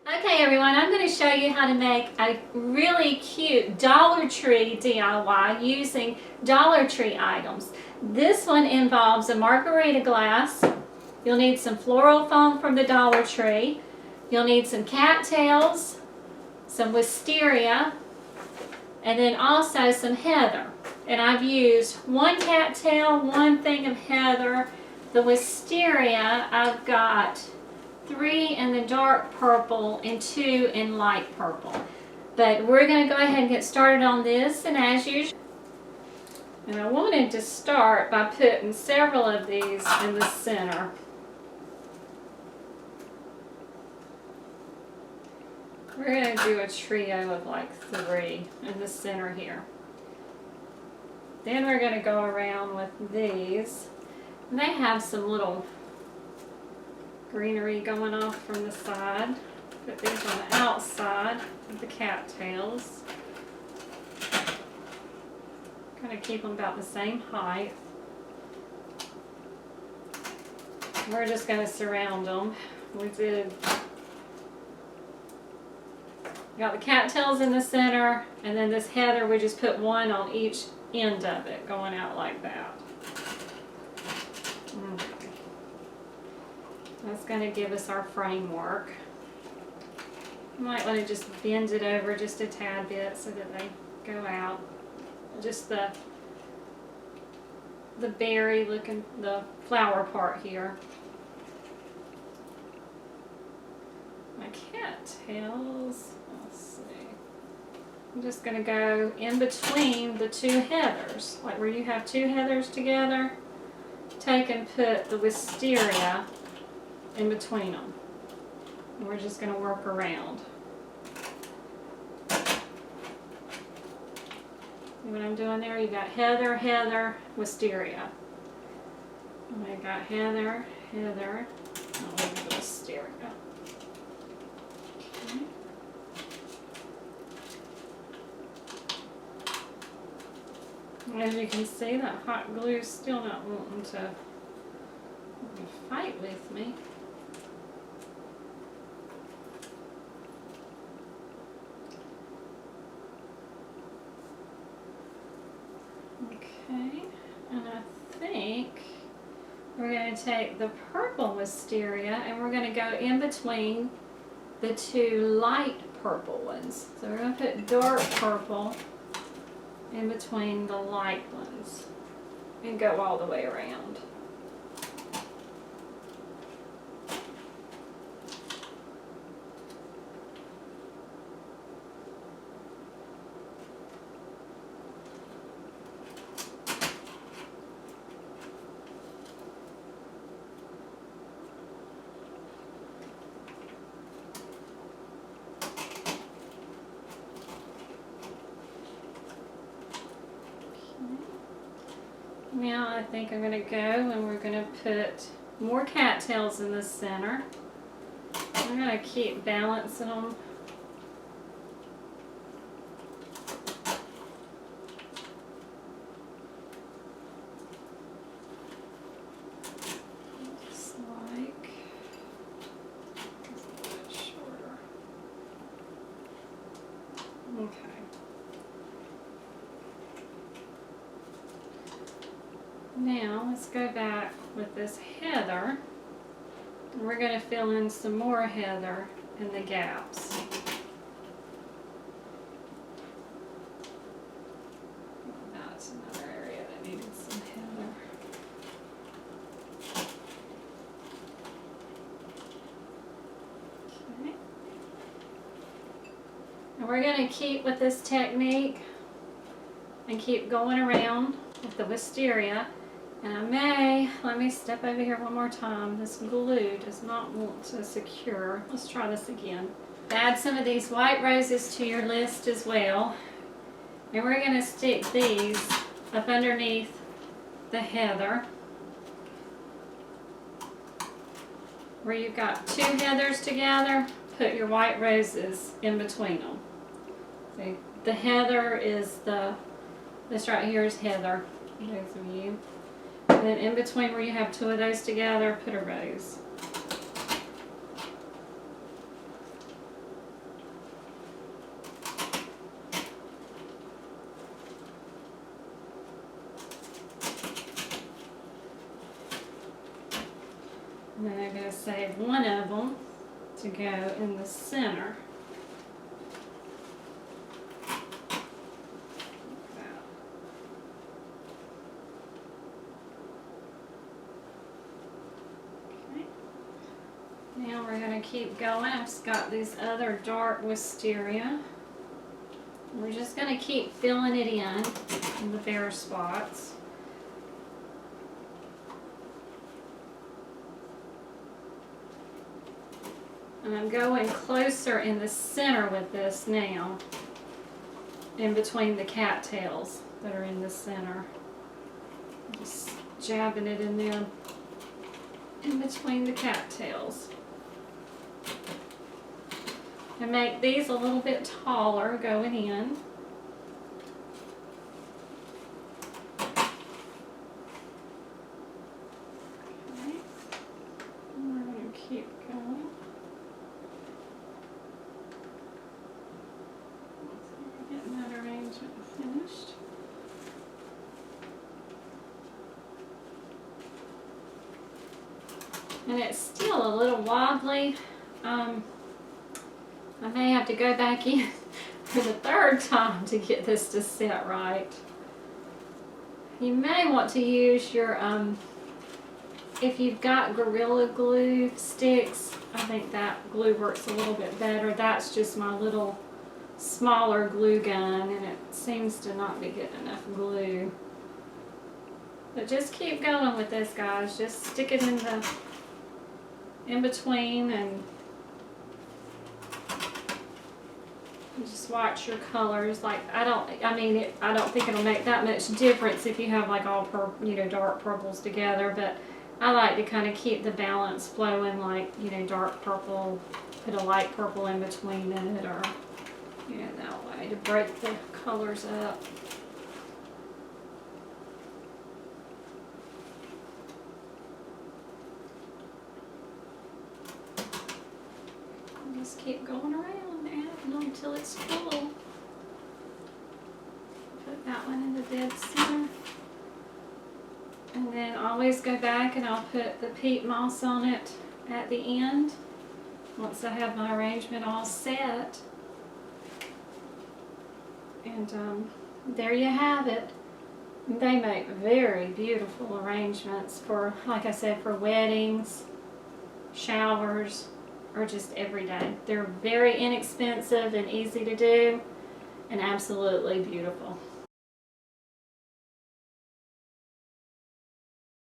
Okay everyone, I'm going to show you how to make a really cute Dollar Tree DIY using Dollar Tree items. This one involves a margarita glass. You'll need some floral foam from the Dollar Tree. You'll need some cattails, some wisteria, and then also some heather. And I've used one cattail, one thing of heather. The wisteria, I've got 3 in the dark purple and 2 in light purple. But we're going to go ahead and get started on this, and as usual, and I wanted to start by putting several of these in the center. We're going to do a trio of like 3 in the center here. Then we're going to go around with these, and they have some little greenery going off from the side. Put these on the outside of the cattails. Kind of keep them about the same height. We're just going to surround them. Got the cattails in the center, and then this heather, we just put one on each end of it, going out like that. Okay. That's going to give us our framework. You might want to just bend it over just a tad bit so that they go out. Just the berry looking, the flower part here. My cattails, let's see. I'm just going to go in between the 2 heathers, like where you have 2 heathers together. Take and put the wisteria in between them. And we're just going to work around. See what I'm doing there? You got heather, heather, wisteria. And I got heather, heather, and the wisteria. Okay. As you can see, that hot glue is still not wanting to fight with me. Okay, and I think we're going to take the purple wisteria and we're going to go in between the 2 light purple ones. So we're going to put dark purple in between the light ones and go all the way around. Now I think I'm going to go and we're going to put more cattails in the center. I'm going to keep balancing them. Just like it's a little bit shorter. Okay. Now let's go back with this heather. We're going to fill in some more heather in the gaps. That's another area that needed some heather. Okay. And we're going to keep with this technique and keep going around with the wisteria. And let me step over here one more time. This glue does not want to secure. Let's try this again. Add some of these white roses to your list as well. And we're going to stick these up underneath the heather. Where you've got 2 heathers together, put your white roses in between them. See, the heather is this right here is heather. Those of you. And then in between where you have 2 of those together, put a rose. And then I'm going to save one of them to go in the center. Now we're going to keep going. I've got these other dark wisteria. We're just going to keep filling it in the bare spots. And I'm going closer in the center with this now, in between the cattails that are in the center. Just jabbing it in there in between the cattails. And make these a little bit taller going in. Okay. And we're going to keep going. Getting that arrangement finished. And it's still a little wobbly. I may have to go back in for the third time to get this to set right. You may want to use your, if you've got Gorilla Glue sticks, I think that glue works a little bit better. That's just my little smaller glue gun, and it seems to not be getting enough glue. But just keep going with this, guys. Just stick it in between, and just watch your colors. Like I don't think it'll make that much difference if you have like all dark purples together, but I like to kind of keep the balance flowing, like dark purple, put a light purple in between it, or that way to break the colors up. And just keep going around. Until it's full. Put that one in the dead center. And then always go back and I'll put the peat moss on it at the end once I have my arrangement all set. And there you have it. They make very beautiful arrangements for, like I said, for weddings, showers, or just every day. They're very inexpensive and easy to do, and absolutely beautiful.